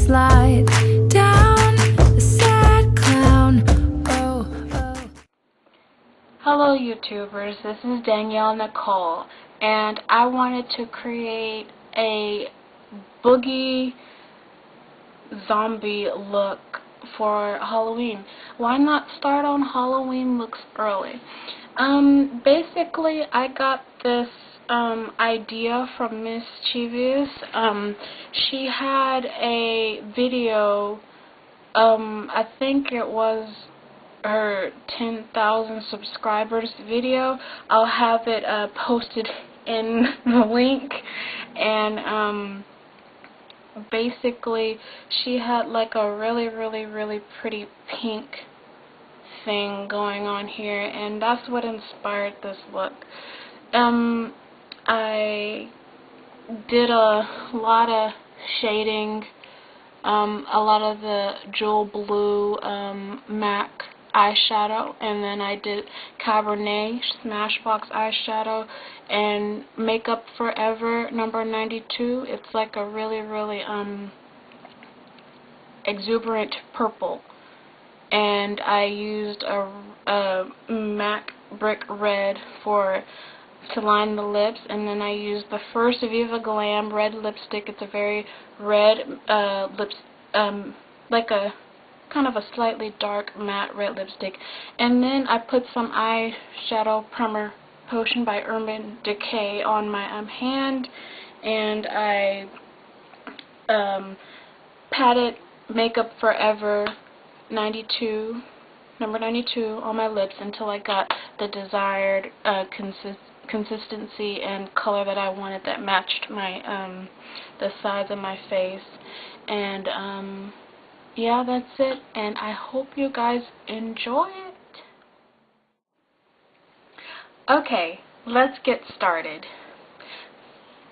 slide down a sad clown. Oh, oh. Hello YouTubers, this is Danielle Nicole, and I wanted to create a Boogie zombie look for Halloween. Why not start on Halloween looks early? Basically I got this idea from Miss Chivious. She had a video, I think it was her 10,000 subscribers video. I'll have it posted in the link, and basically she had like a really pretty pink thing going on here, and that's what inspired this look. I did a lot of shading, a lot of the jewel blue MAC eyeshadow, and then I did Cabernet Smashbox eyeshadow and Makeup Forever number 92. It's like a really exuberant purple, and I used a MAC Brick Red to line the lips, and then I used the first Viva Glam red lipstick. It's a very red like a kind of a slightly dark matte red lipstick, and then I put some eyeshadow primer potion by Urban Decay on my hand, and I patted Makeup Forever number 92 on my lips until I got the desired consistency and color that I wanted, that matched my the size of my face. And yeah, that's it, and I hope you guys enjoy it. Okay, let's get started.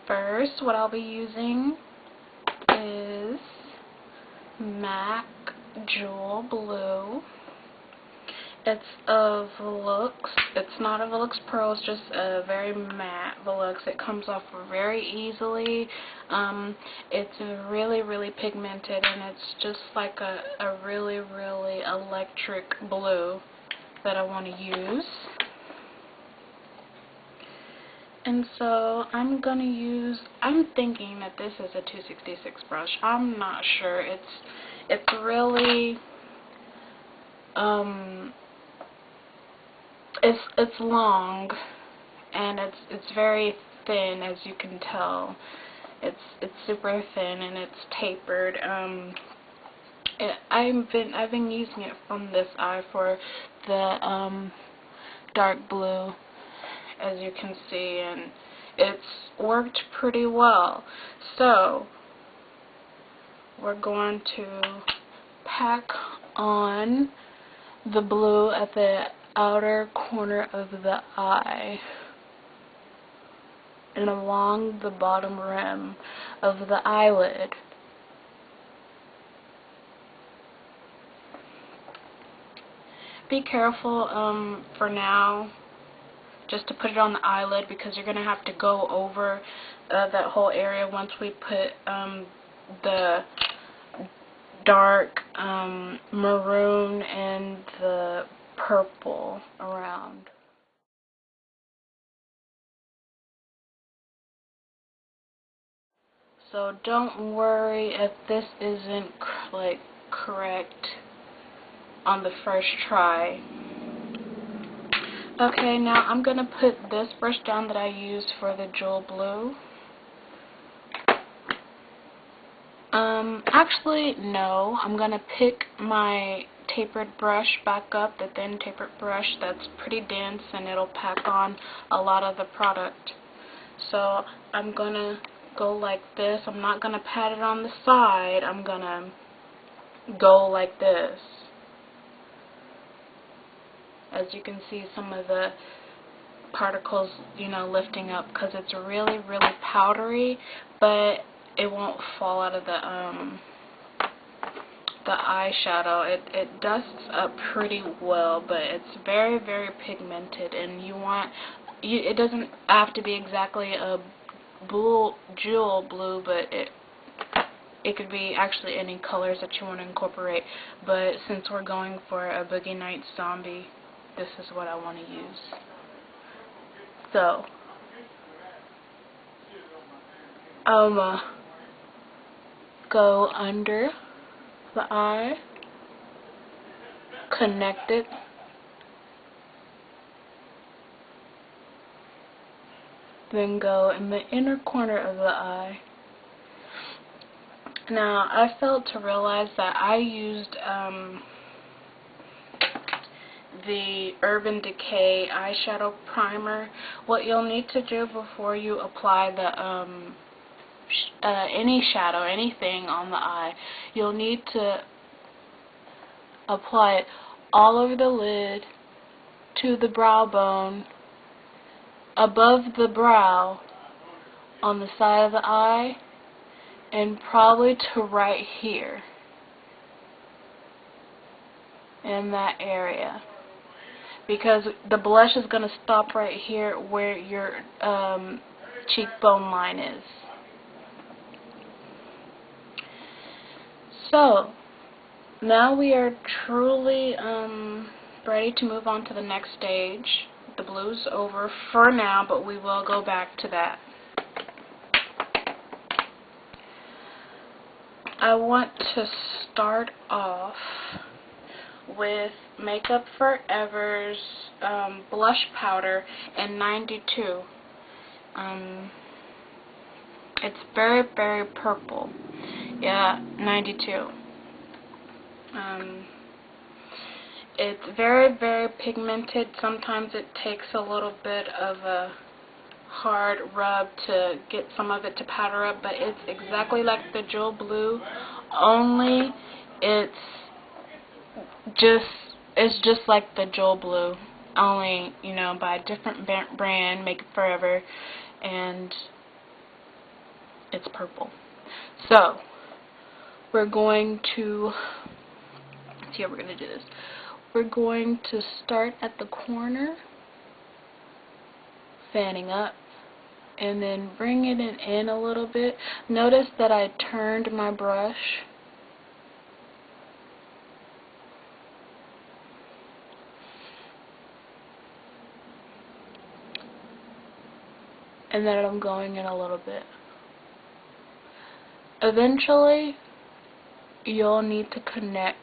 First, what I'll be using is MAC Jewel Blue. It's a Volux. It's not a Volux Pro, it's just a very matte Volux. It comes off very easily. It's really pigmented, and it's just like a really electric blue that I want to use. And so I'm thinking that this is a 266 brush. I'm not sure. It's really it's long, and it's very thin, as you can tell. It's super thin, and it's tapered. I've been using it from this eye for the dark blue, as you can see, and it's worked pretty well. So we're going to pack on the blue at the outer corner of the eye and along the bottom rim of the eyelid. Be careful for now just to put it on the eyelid, because you're going to have to go over that whole area once we put the dark maroon and the purple around. So don't worry if this isn't like correct on the first try. Okay, now I'm gonna put this brush down that I used for the jewel blue. Actually, no. I'm gonna pick my tapered brush back up, the thin tapered brush that's pretty dense, and it'll pack on a lot of the product. So I'm gonna go like this. I'm not gonna pat it on the side. I'm gonna go like this. As you can see, some of the particles, you know, lifting up, because it's really powdery, but it won't fall out of the eyeshadow. It dusts up pretty well, but it's very pigmented, and it doesn't have to be exactly a jewel blue, but it could be actually any colors that you want to incorporate, but since we're going for a Boogie Nights zombie, this is what I want to use. So, go under the eye, connect it, then go in the inner corner of the eye. Now, I failed to realize that I used the Urban Decay eyeshadow primer. What you'll need to do before you apply the any shadow, anything on the eye, you'll need to apply it all over the lid, to the brow bone, above the brow, on the side of the eye, and probably to right here in that area, because the blush is going to stop right here where your cheekbone line is. So now we are truly ready to move on to the next stage. The blue's over for now, but we will go back to that. I want to start off with Makeup Forever's blush powder in 92. It's very, very purple. Yeah, 92. It's very, very pigmented. Sometimes it takes a little bit of a hard rub to get some of it to powder up, but it's exactly like the Jewel Blue, only it's just like the Jewel Blue, only, you know, by a different brand, Makeup Forever, and it's purple. So we're going to see how we're going to do this. We're going to start at the corner, fanning up, and then bring it in a little bit. Notice that I turned my brush. And then I'm going in a little bit. Eventually, you'll need to connect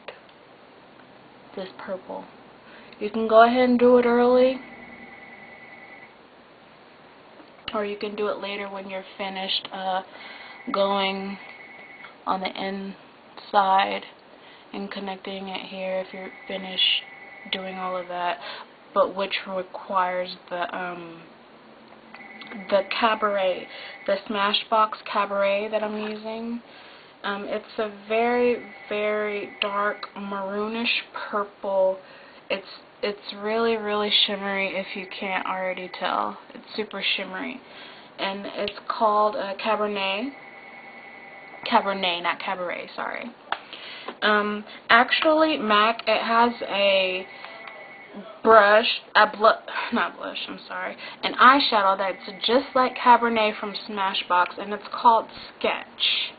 this purple. You can go ahead and do it early, or you can do it later when you're finished going on the inside and connecting it here if you're finished doing all of that, but which requires the Cabaret, the Smashbox Cabaret that I'm using. It's a very, very dark maroonish purple. It's really, really shimmery if you can't already tell. It's super shimmery. And it's called Cabernet. Cabernet, not Cabaret, sorry. Actually, MAC, it has a brush, an eyeshadow that's just like Cabernet from Smashbox, and it's called Sketch.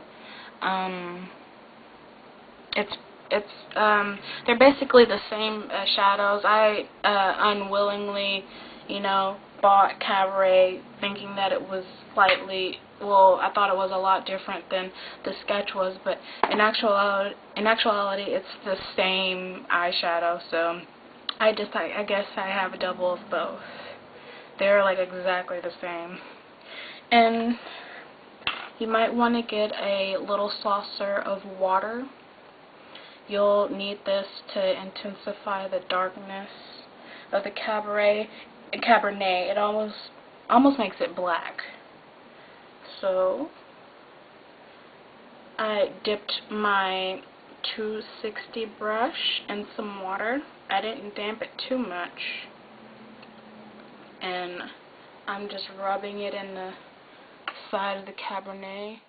They're basically the same shadows. I unwillingly, you know, bought Cabaret thinking that it was slightly, well, I thought it was a lot different than the Sketch was, but in actuality it's the same eyeshadow, so I guess I have a double of both. They're like exactly the same. And you might want to get a little saucer of water. You'll need this to intensify the darkness of the Cabernet. It almost makes it black. So I dipped my 260 brush in some water. I didn't damp it too much, and I'm just rubbing it in the side of the Cabernet.